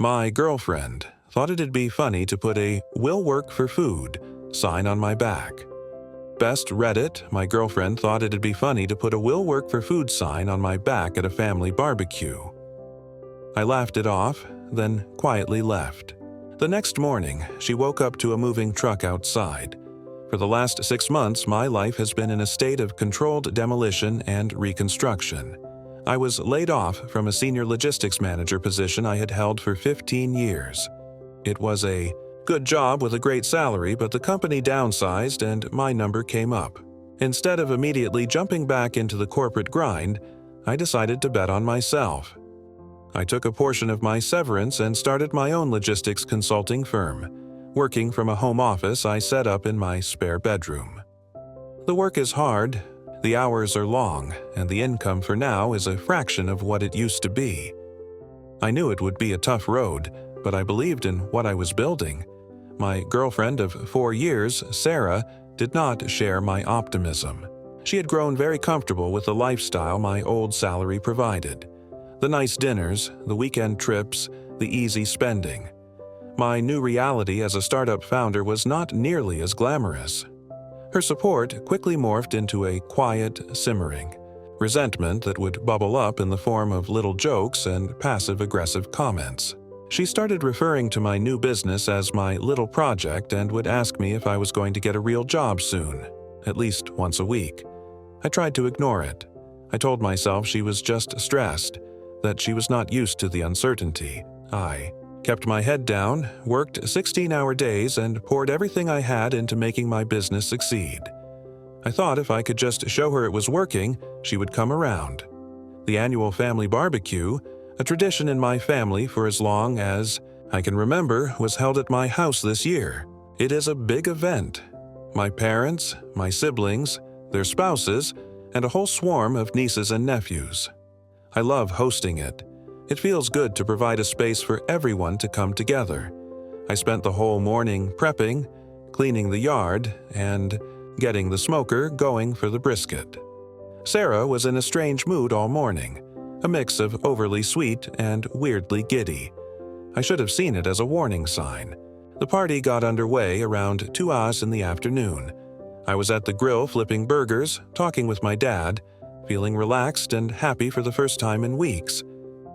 My girlfriend thought it'd be funny to put a "will work for food" sign on my back. Best Reddit, my girlfriend thought it'd be funny to put a "will work for food" sign on my back at a family barbecue. I laughed it off, then quietly left. The next morning, she woke up to a moving truck outside. For the last 6 months, my life has been in a state of controlled demolition and reconstruction. I was laid off from a senior logistics manager position I had held for 15 years. It was a good job with a great salary, but the company downsized and my number came up. Instead of immediately jumping back into the corporate grind, I decided to bet on myself. I took a portion of my severance and started my own logistics consulting firm, working from a home office I set up in my spare bedroom. The work is hard, the hours are long, and the income for now is a fraction of what it used to be. I knew it would be a tough road, but I believed in what I was building. My girlfriend of 4 years, Sarah, did not share my optimism. She had grown very comfortable with the lifestyle my old salary provided. The nice dinners, the weekend trips, the easy spending. My new reality as a startup founder was not nearly as glamorous. Her support quickly morphed into a quiet simmering, resentment that would bubble up in the form of little jokes and passive-aggressive comments. She started referring to my new business as my little project and would ask me if I was going to get a real job soon, at least once a week. I tried to ignore it. I told myself she was just stressed, that she was not used to the uncertainty. I kept my head down, worked 16-hour days, and poured everything I had into making my business succeed. I thought if I could just show her it was working, she would come around. The annual family barbecue, a tradition in my family for as long as I can remember, was held at my house this year. It is a big event. My parents, my siblings, their spouses, and a whole swarm of nieces and nephews. I love hosting it. It feels good to provide a space for everyone to come together. I spent the whole morning prepping, cleaning the yard, and getting the smoker going for the brisket. Sarah was in a strange mood all morning, a mix of overly sweet and weirdly giddy. I should have seen it as a warning sign. The party got underway around 2 hours in the afternoon. I was at the grill flipping burgers, talking with my dad, feeling relaxed and happy for the first time in weeks.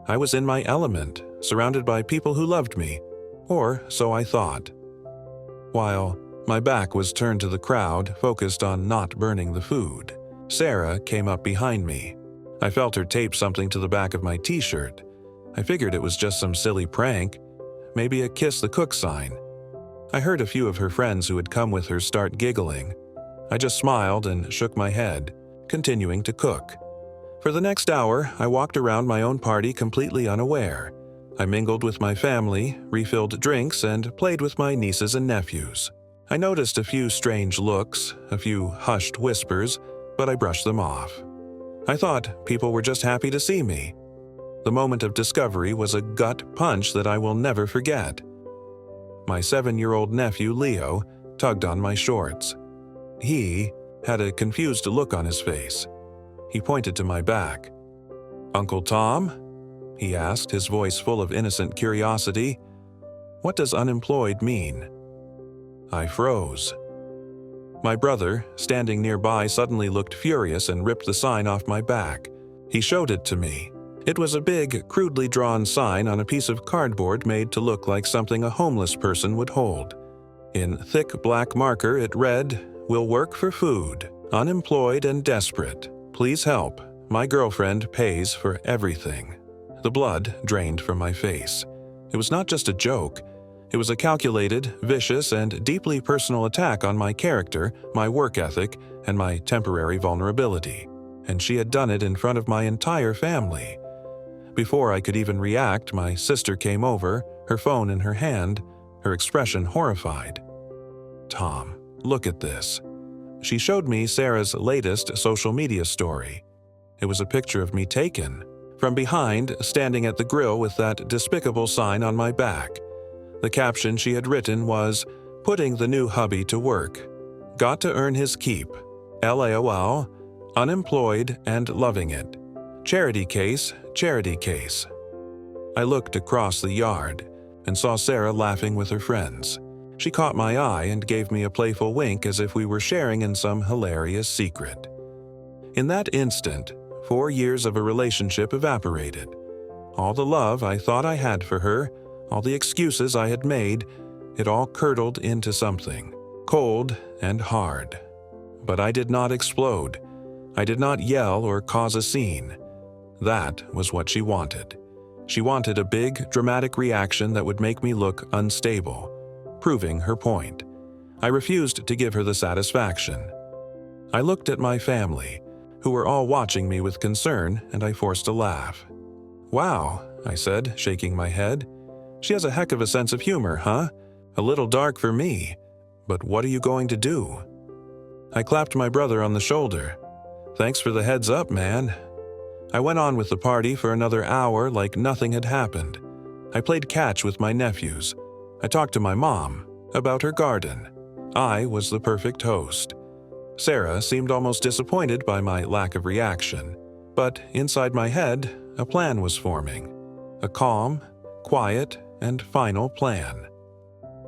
I was in my element, surrounded by people who loved me, or so I thought. While my back was turned to the crowd, focused on not burning the food, Sarah came up behind me. I felt her tape something to the back of my t-shirt. I figured it was just some silly prank, maybe a kiss the cook sign. I heard a few of her friends who had come with her start giggling. I just smiled and shook my head, continuing to cook. For the next hour, I walked around my own party completely unaware. I mingled with my family, refilled drinks, and played with my nieces and nephews. I noticed a few strange looks, a few hushed whispers, but I brushed them off. I thought people were just happy to see me. The moment of discovery was a gut punch that I will never forget. My 7-year-old nephew, Leo, tugged on my shorts. He had a confused look on his face. He pointed to my back. "Uncle Tom?" he asked, his voice full of innocent curiosity. "What does unemployed mean?" I froze. My brother, standing nearby, suddenly looked furious and ripped the sign off my back. He showed it to me. It was a big, crudely drawn sign on a piece of cardboard made to look like something a homeless person would hold. In thick black marker, it read, "Will work for food. Unemployed and desperate. Please help. My girlfriend pays for everything." The blood drained from my face. It was not just a joke. It was a calculated, vicious, and deeply personal attack on my character, my work ethic, and my temporary vulnerability. And she had done it in front of my entire family. Before I could even react, my sister came over, her phone in her hand, her expression horrified. "Tom, look at this." She showed me Sarah's latest social media story. It was a picture of me taken from behind, standing at the grill with that despicable sign on my back. The caption she had written was, "Putting the new hubby to work. Got to earn his keep. LOL. Unemployed and loving it. Charity case, charity case." I looked across the yard. and saw Sarah laughing with her friends. She caught my eye and gave me a playful wink as if we were sharing in some hilarious secret. In that instant, 4 years of a relationship evaporated. All the love I thought I had for her, all the excuses I had made, it all curdled into something, cold and hard. But I did not explode. I did not yell or cause a scene. That was what she wanted. She wanted a big, dramatic reaction that would make me look unstable, proving her point. I refused to give her the satisfaction. I looked at my family, who were all watching me with concern, and I forced a laugh. "Wow," I said, shaking my head. "She has a heck of a sense of humor, huh? A little dark for me. But what are you going to do?" I clapped my brother on the shoulder. "Thanks for the heads up, man." I went on with the party for another hour like nothing had happened. I played catch with my nephews. I talked to my mom about her garden. I was the perfect host. Sarah seemed almost disappointed by my lack of reaction, but inside my head, a plan was forming. A calm, quiet, and final plan.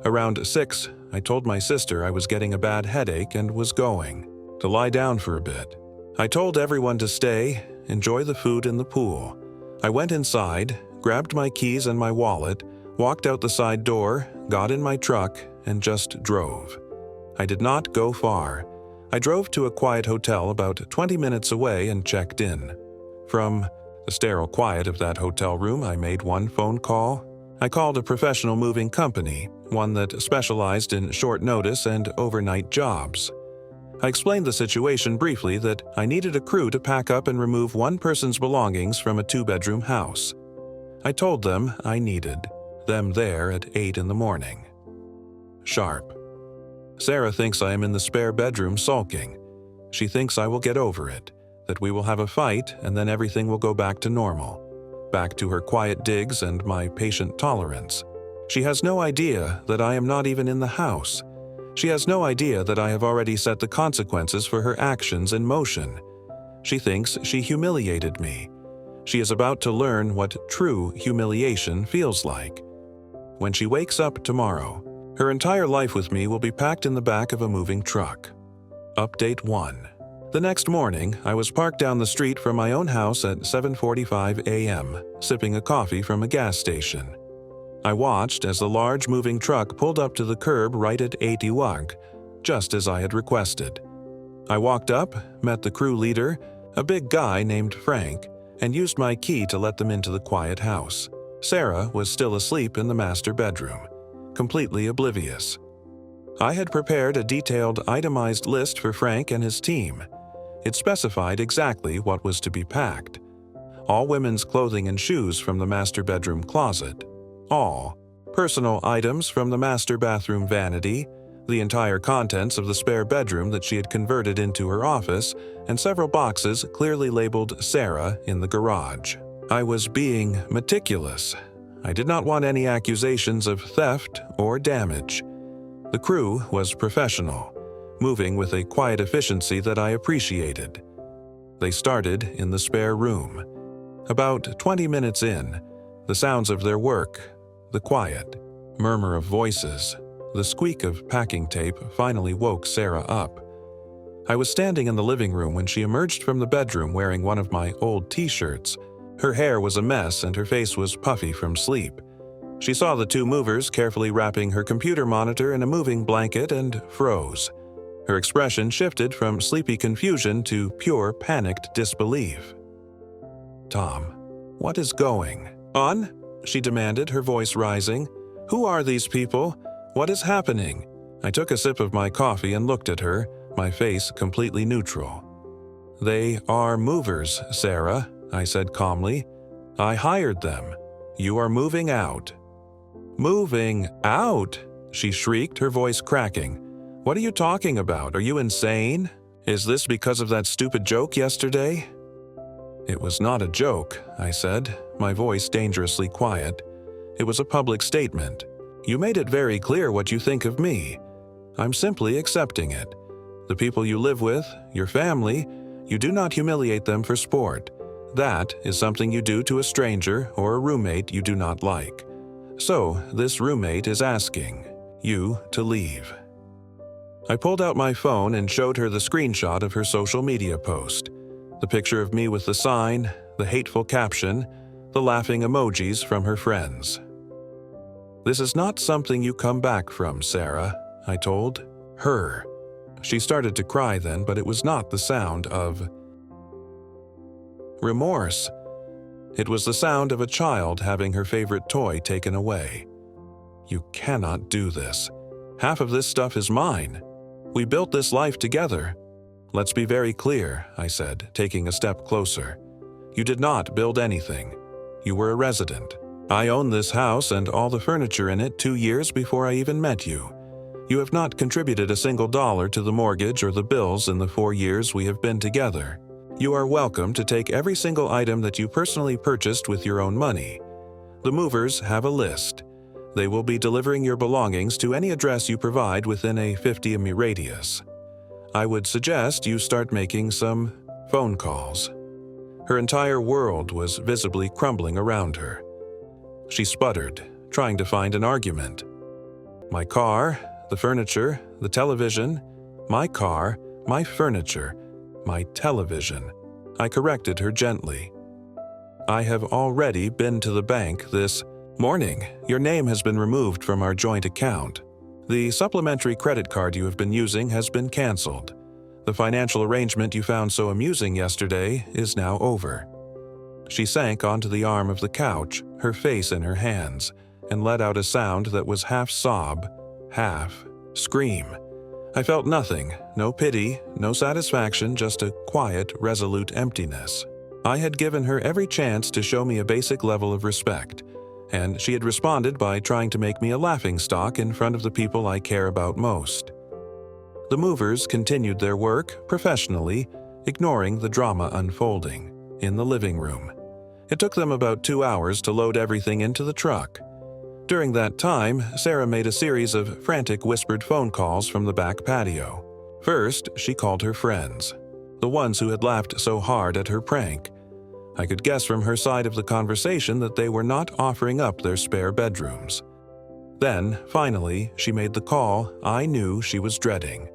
Around 6, I told my sister I was getting a bad headache and was going to lie down for a bit. I told everyone to stay, enjoy the food in the pool. I went inside, grabbed my keys and my wallet, walked out the side door, got in my truck, and just drove. I did not go far. I drove to a quiet hotel about 20 minutes away and checked in. From the sterile quiet of that hotel room, I made one phone call. I called a professional moving company, one that specialized in short notice and overnight jobs. I explained the situation briefly, that I needed a crew to pack up and remove one person's belongings from a 2-bedroom house. I told them I needed them there at 8 in the morning. Sharp. Sarah thinks I am in the spare bedroom sulking. She thinks I will get over it, that we will have a fight and then everything will go back to normal, back to her quiet digs and my patient tolerance. She has no idea that I am not even in the house. She has no idea that I have already set the consequences for her actions in motion. She thinks she humiliated me. She is about to learn what true humiliation feels like. When she wakes up tomorrow, her entire life with me will be packed in the back of a moving truck. Update 1. The next morning, I was parked down the street from my own house at 7:45 a.m., sipping a coffee from a gas station. I watched as the large moving truck pulled up to the curb right at 80 Wag, just as I had requested. I walked up, met the crew leader, a big guy named Frank, and used my key to let them into the quiet house. Sarah was still asleep in the master bedroom, completely oblivious. I had prepared a detailed, itemized list for Frank and his team. It specified exactly what was to be packed. All women's clothing and shoes from the master bedroom closet. All personal items from the master bathroom vanity, the entire contents of the spare bedroom that she had converted into her office, and several boxes clearly labeled Sarah in the garage. I was being meticulous. I did not want any accusations of theft or damage. The crew was professional, moving with a quiet efficiency that I appreciated. They started in the spare room. About 20 minutes in, the sounds of their work, the quiet murmur of voices, the squeak of packing tape finally woke Sarah up. I was standing in the living room when she emerged from the bedroom wearing one of my old t-shirts. Her hair was a mess and her face was puffy from sleep. She saw the two movers carefully wrapping her computer monitor in a moving blanket and froze. Her expression shifted from sleepy confusion to pure panicked disbelief. "Tom, what is going on?" she demanded, her voice rising. "Who are these people? What is happening?" I took a sip of my coffee and looked at her, my face completely neutral. "They are movers, Sarah," I said calmly. "I hired them. You are moving out." "Moving out?" she shrieked, her voice cracking. "What are you talking about? Are you insane? Is this because of that stupid joke yesterday?" "It was not a joke," I said, my voice dangerously quiet. "It was a public statement. You made it very clear what you think of me. I'm simply accepting it. The people you live with, your family, you do not humiliate them for sport. That is something you do to a stranger or a roommate you do not like. So, this roommate is asking you to leave. I pulled out my phone and showed her the screenshot of her social media post. The picture of me with the sign, the hateful caption, the laughing emojis from her friends. "This is not something you come back from, Sarah," I told her. She started to cry then, but it was not the sound of remorse. It was the sound of a child having her favorite toy taken away. "You cannot do this. Half of this stuff is mine. We built this life together. Let's be very clear," I said, taking a step closer. "You did not build anything. You were a resident. I own this house and all the furniture in it 2 years before I even met you. You have not contributed a single dollar to the mortgage or the bills in the 4 years we have been together. You are welcome to take every single item that you personally purchased with your own money. The movers have a list. They will be delivering your belongings to any address you provide within a 50-mi radius. I would suggest you start making some phone calls." Her entire world was visibly crumbling around her. She sputtered, trying to find an argument. "My car, the furniture, the television. My car, my furniture, my television." I corrected her gently. "I have already been to the bank this morning. Your name has been removed from our joint account. The supplementary credit card you have been using has been canceled. The financial arrangement you found so amusing yesterday is now over." She sank onto the arm of the couch, her face in her hands, and let out a sound that was half sob, half scream. I felt nothing, no pity, no satisfaction, just a quiet, resolute emptiness. I had given her every chance to show me a basic level of respect, and she had responded by trying to make me a laughingstock in front of the people I care about most. The movers continued their work, professionally, ignoring the drama unfolding, in the living room. It took them about 2 hours to load everything into the truck. During that time, Sarah made a series of frantic whispered phone calls from the back patio. First, she called her friends, the ones who had laughed so hard at her prank. I could guess from her side of the conversation that they were not offering up their spare bedrooms. Then, finally, she made the call I knew she was dreading.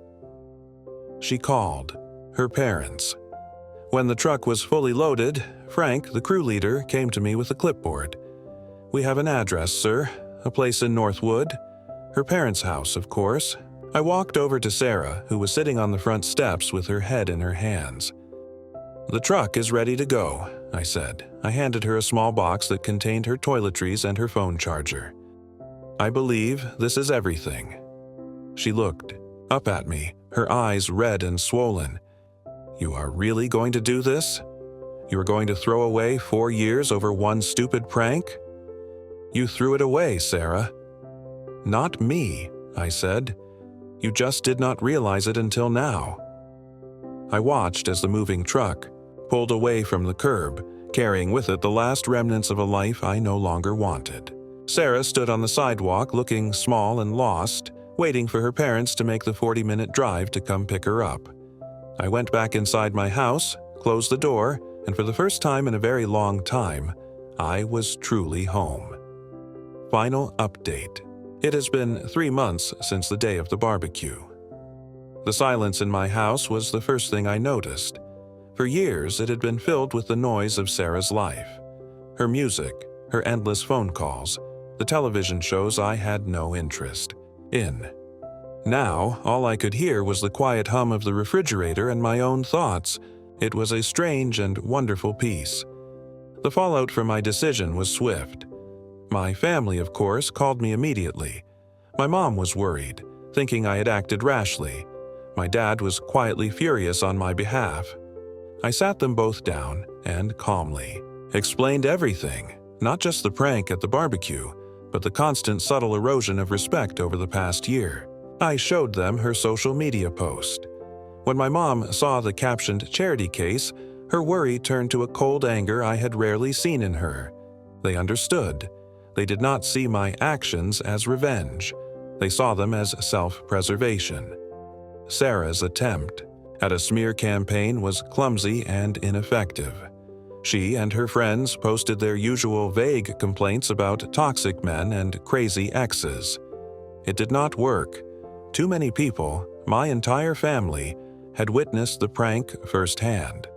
She called her parents. When the truck was fully loaded, Frank, the crew leader, came to me with a clipboard. "We have an address, sir. A place in Northwood." Her parents' house, of course. I walked over to Sarah, who was sitting on the front steps with her head in her hands. "The truck is ready to go," I said. I handed her a small box that contained her toiletries and her phone charger. "I believe this is everything." She looked up at me, her eyes red and swollen. "You are really going to do this? You are going to throw away 4 years over one stupid prank?" "You threw it away, Sarah." "Not me," I said. "You just did not realize it until now." I watched as the moving truck pulled away from the curb, carrying with it the last remnants of a life I no longer wanted. Sarah stood on the sidewalk looking small and lost, waiting for her parents to make the 40-minute drive to come pick her up. I went back inside my house, closed the door, and for the first time in a very long time, I was truly home. Final update. It has been 3 months since the day of the barbecue. The silence in my house was the first thing I noticed. For years, it had been filled with the noise of Sarah's life. Her music, her endless phone calls, the television shows I had no interest in. Now, all I could hear was the quiet hum of the refrigerator and my own thoughts. It was a strange and wonderful peace. The fallout from my decision was swift. My family, of course, called me immediately. My mom was worried, thinking I had acted rashly. My dad was quietly furious on my behalf. I sat them both down and calmly explained everything, not just the prank at the barbecue, but the constant subtle erosion of respect over the past year. I showed them her social media post. When my mom saw the captioned charity case, her worry turned to a cold anger I had rarely seen in her. They understood. They did not see my actions as revenge. They saw them as self-preservation. Sarah's attempt at a smear campaign was clumsy and ineffective. She and her friends posted their usual vague complaints about toxic men and crazy exes. It did not work. Too many people, my entire family, had witnessed the prank firsthand.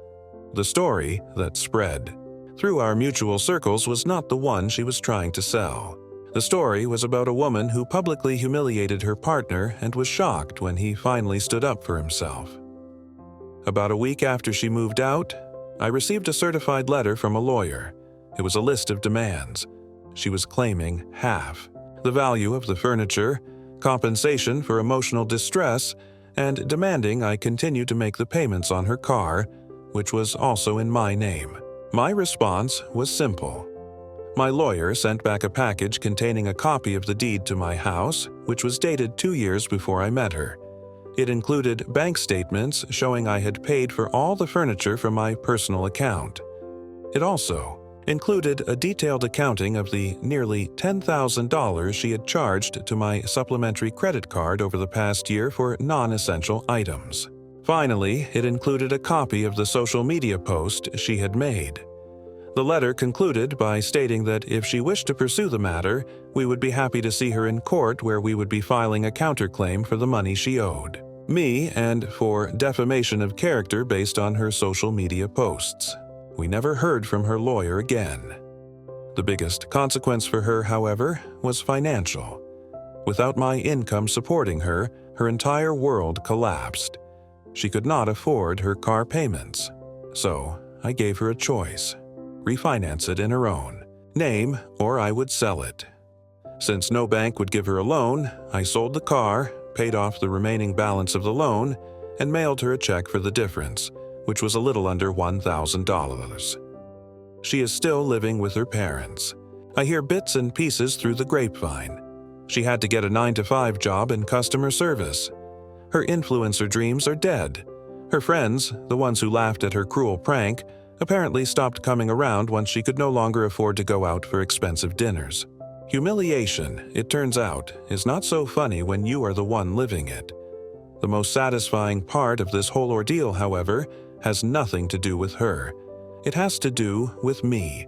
The story that spread through our mutual circles was not the one she was trying to sell. The story was about a woman who publicly humiliated her partner and was shocked when he finally stood up for himself. About a week after she moved out, I received a certified letter from a lawyer. It was a list of demands. She was claiming half the value of the furniture, compensation for emotional distress, and demanding I continue to make the payments on her car, which was also in my name. My response was simple. My lawyer sent back a package containing a copy of the deed to my house, which was dated 2 years before I met her. It included bank statements showing I had paid for all the furniture from my personal account. It also included a detailed accounting of the nearly $10,000 she had charged to my supplementary credit card over the past year for non-essential items. Finally, it included a copy of the social media post she had made. The letter concluded by stating that if she wished to pursue the matter, we would be happy to see her in court where we would be filing a counterclaim for the money she owed me and for defamation of character based on her social media posts. We never heard from her lawyer again. The biggest consequence for her, however, was financial. Without my income supporting her, her entire world collapsed. She could not afford her car payments. So I gave her a choice: refinance it in her own name, or I would sell it. Since no bank would give her a loan, I sold the car, paid off the remaining balance of the loan, and mailed her a check for the difference, which was a little under $1,000. She is still living with her parents. I hear bits and pieces through the grapevine. She had to get a 9-to-5 job in customer service. Her influencer dreams are dead. Her friends, the ones who laughed at her cruel prank, apparently stopped coming around once she could no longer afford to go out for expensive dinners. Humiliation, it turns out, is not so funny when you are the one living it. The most satisfying part of this whole ordeal, however, has nothing to do with her. It has to do with me.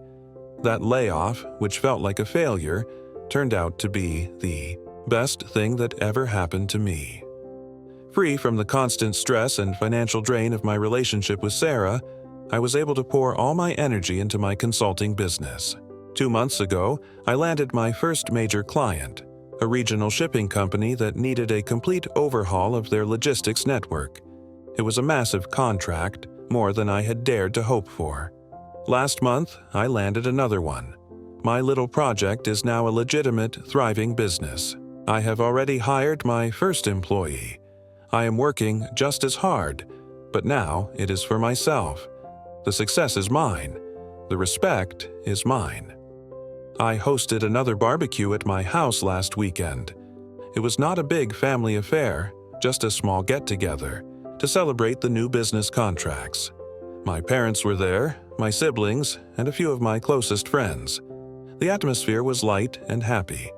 That layoff, which felt like a failure, turned out to be the best thing that ever happened to me. Free from the constant stress and financial drain of my relationship with Sarah, I was able to pour all my energy into my consulting business. 2 months ago, I landed my first major client, a regional shipping company that needed a complete overhaul of their logistics network. It was a massive contract, more than I had dared to hope for. Last month, I landed another one. My little project is now a legitimate, thriving business. I have already hired my first employee. I am working just as hard, but now it is for myself. The success is mine. The respect is mine. I hosted another barbecue at my house last weekend. It was not a big family affair, just a small get-together to celebrate the new business contracts. My parents were there, my siblings, and a few of my closest friends. The atmosphere was light and happy.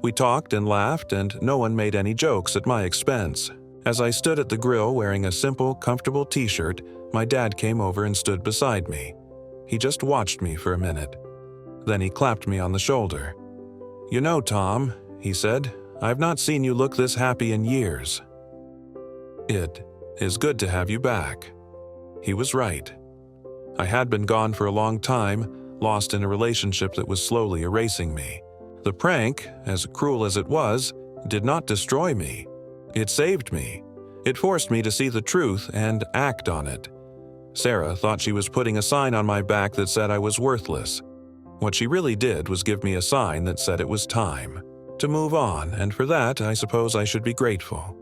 We talked and laughed, and no one made any jokes at my expense. As I stood at the grill wearing a simple, comfortable t-shirt, my dad came over and stood beside me. He just watched me for a minute. Then he clapped me on the shoulder. "You know, Tom," he said, "I've not seen you look this happy in years. It is good to have you back." He was right. I had been gone for a long time, lost in a relationship that was slowly erasing me. The prank, as cruel as it was, did not destroy me. It saved me. It forced me to see the truth and act on it. Sarah thought she was putting a sign on my back that said I was worthless. What she really did was give me a sign that said it was time to move on, and for that, I suppose I should be grateful.